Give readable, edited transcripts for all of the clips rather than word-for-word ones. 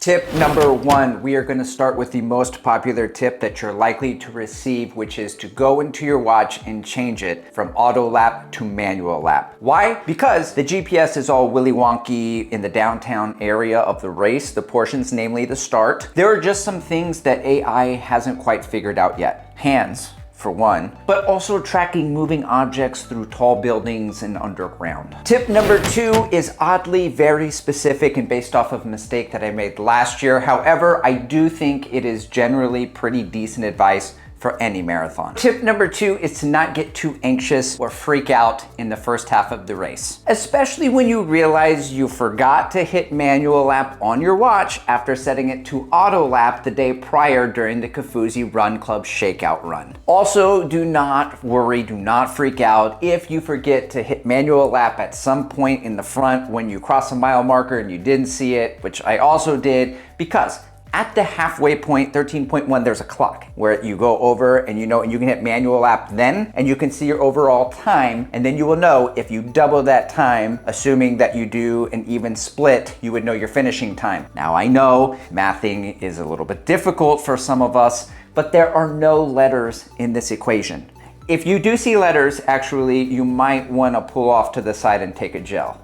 Tip number one, we are going to start with the most popular tip that you're likely to receive, which is to go into your watch and change it from auto lap to manual lap. Why? Because the GPS is all willy wonky in the downtown area of the race, the portions, namely the start. There are just some things that AI hasn't quite figured out yet. Hands, for one, but also tracking moving objects through tall buildings and underground. Tip number two is oddly very specific and based off of a mistake that I made last year. However, I do think it is generally pretty decent advice for any marathon. Tip number two is to not get too anxious or freak out in the first half of the race, especially when you realize you forgot to hit manual lap on your watch after setting it to auto lap the day prior during the Kafuzi Run Club Shakeout run. Also, do not worry, do not freak out if you forget to hit manual lap at some point in the front when you cross a mile marker and you didn't see it, which I also did, because at the halfway point, 13.1, there's a clock where you go over and you can hit manual lap then, and you can see your overall time, and then you will know if you double that time, assuming that you do an even split, you would know your finishing time. Now I know mathing is a little bit difficult for some of us, but there are no letters in this equation. If you do see letters, actually, you might want to pull off to the side and take a gel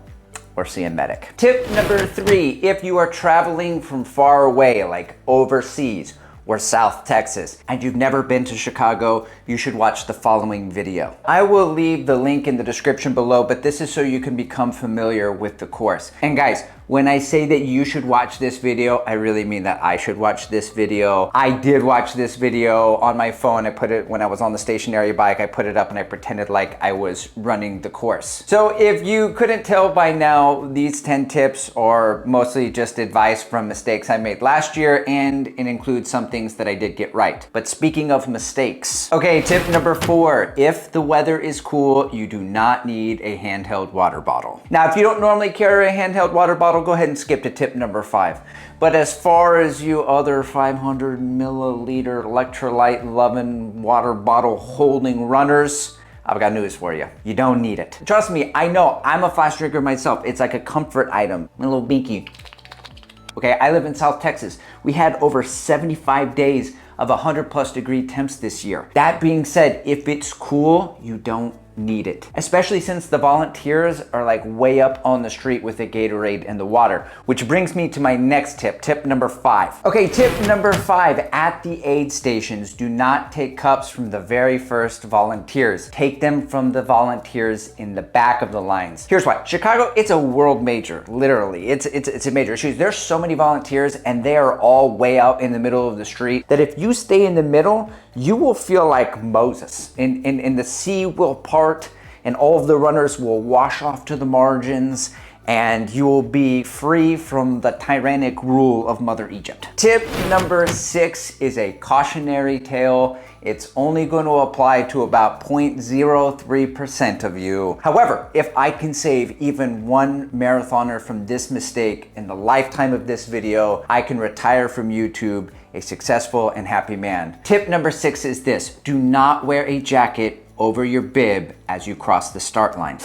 or see a medic. Tip number three, if you are traveling from far away, like overseas or South Texas, and you've never been to Chicago, you should watch the following video. I will leave the link in the description below, but this is so you can become familiar with the course. And guys, when I say that you should watch this video, I really mean that I should watch this video. I did watch this video on my phone. I put it when I was on the stationary bike. I put it up and I pretended like I was running the course. So if you couldn't tell by now, these 10 tips are mostly just advice from mistakes I made last year, and it includes some things that I did get right. But speaking of mistakes, okay, tip number four, if the weather is cool, you do not need a handheld water bottle. Now, if you don't normally carry a handheld water bottle, go ahead and skip to tip number five. But as far as you other 500 milliliter electrolyte loving water bottle holding runners, I've got news for you. You don't need it. Trust me, I know, I'm a fast drinker myself. It's like a comfort item, a little binky. Okay, I live in South Texas. We had over 75 days of 100+ degree temps this year. That being said, if it's cool, you don't need it, especially since the volunteers are like way up on the street with the Gatorade and the water, which brings me to my next tip, tip number five. Okay, tip number five, at the aid stations, do not take cups from the very first volunteers. Take them from the volunteers in the back of the lines. Here's why. Chicago, it's a world major, literally. It's a major issue. There's so many volunteers and they are all way out in the middle of the street that if you stay in the middle, you will feel like Moses, and the sea will part and all of the runners will wash off to the margins and you will be free from the tyrannic rule of Mother Egypt. Tip number six is a cautionary tale. It's only going to apply to about 0.03% of you. However, if I can save even one marathoner from this mistake in the lifetime of this video, I can retire from YouTube a successful and happy man. Tip number six is this: do not wear a jacket over your bib as you cross the start line.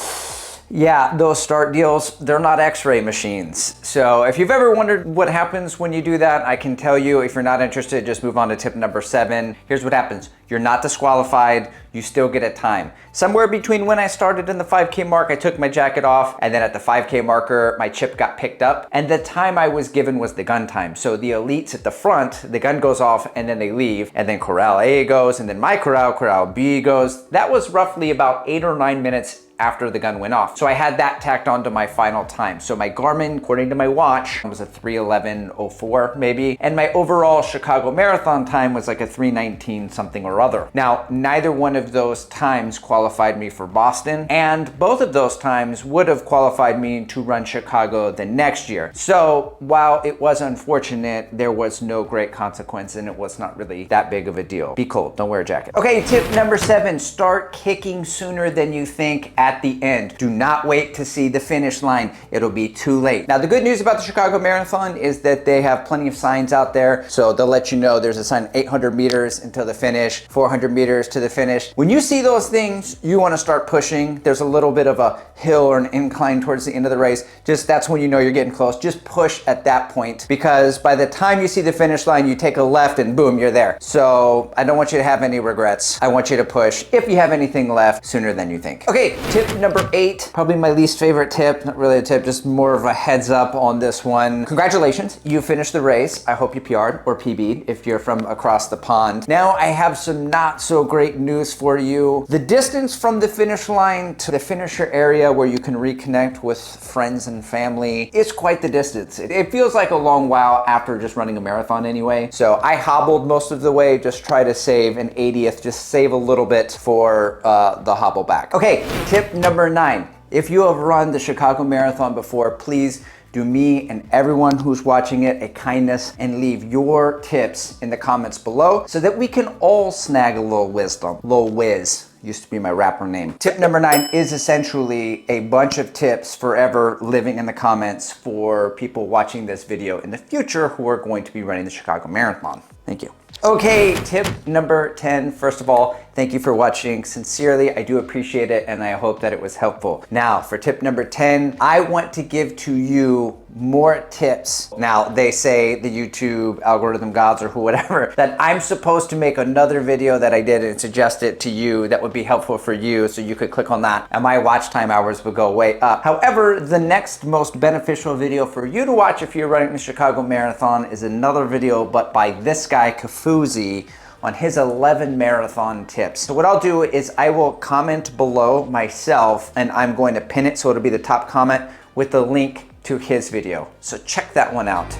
Yeah, those start deals, they're not x-ray machines. So if you've ever wondered what happens when you do that, I can tell you. If you're not interested, just move on to tip number seven. Here's what happens. You're not disqualified, you still get a time. Somewhere between when I started in the 5K mark, I took my jacket off, and then at the 5K marker, my chip got picked up, and the time I was given was the gun time. So the elites at the front, the gun goes off, and then they leave, and then corral A goes, and then my corral B goes. That was roughly about 8 or 9 minutes after the gun went off. So I had that tacked onto my final time. So my Garmin, according to my watch, was a 3:11:04 maybe, and my overall Chicago Marathon time was like a 3:19 something or other. Now, neither one of those times qualified me for Boston, and both of those times would have qualified me to run Chicago the next year. So while it was unfortunate, there was no great consequence and it was not really that big of a deal. Be cold, don't wear a jacket. Okay, tip number seven, start kicking sooner than you think at at the end. Do not wait to see the finish line. It'll be too late. Now, the good news about the Chicago Marathon is that they have plenty of signs out there. So they'll let you know there's a sign 800 meters until the finish, 400 meters to the finish. When you see those things, you want to start pushing. There's a little bit of a hill or an incline towards the end of the race. Just that's when you know you're getting close. Just push at that point, because by the time you see the finish line, you take a left and boom, you're there. So I don't want you to have any regrets. I want you to push, if you have anything left, sooner than you think. Okay, tip number 8, probably my least favorite tip. Not really a tip, just more of a heads up on this one. Congratulations, you finished the race. I hope you PR'd or PB'd if you're from across the pond. Now I have some not so great news for you. The distance from the finish line to the finisher area where you can reconnect with friends and family is quite the distance. It feels like a long while after just running a marathon anyway. So I hobbled most of the way, just try to save an 80th, just save a little bit for the hobble back. Okay, tip number 9. If you have run the Chicago Marathon before, please do me and everyone who's watching it a kindness and leave your tips in the comments below so that we can all snag a little wisdom. Lil Wiz used to be my rapper name. Tip number 9 is essentially a bunch of tips forever living in the comments for people watching this video in the future who are going to be running the Chicago Marathon. Thank you. Okay, tip number 10. First of all, thank you for watching. Sincerely, I do appreciate it and I hope that it was helpful. Now, for tip number 10, I want to give to you more tips. Now, they say, the YouTube algorithm gods or whatever, that I'm supposed to make another video that I did and suggest it to you that would be helpful for you, so you could click on that and my watch time hours would go way up. However, the next most beneficial video for you to watch if you're running the Chicago Marathon is another video, but by this guy, Kafuzi, on his 11 marathon tips. So what I'll do is I will comment below myself and I'm going to pin it so it'll be the top comment with the link to his video. So check that one out.